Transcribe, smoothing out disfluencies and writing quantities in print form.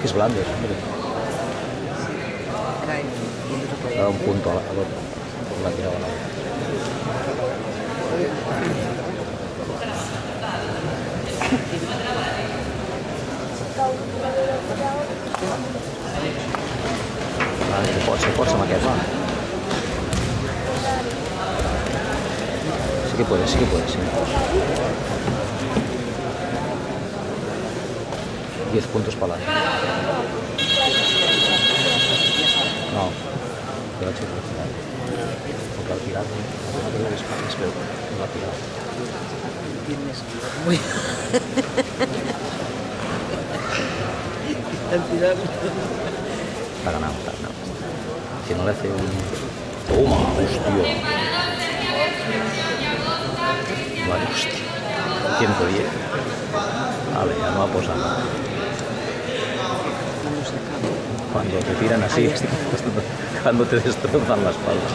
que es blando, hombre. Da un punto al otro. La tiraba la otra. Vale, se pot amb aquest, va. Sí que puede, sí. $10 puntos para adelante. No, pero chico, porque al tirar, espero, no va a tirar. Uy. Está ganado. Si no le hace un... ¡Toma! ¡Hostia! Vale, hostia. 110. Vale, ya no va a posar nada. Cuando te tiran así, cuando te destrozan la espalda.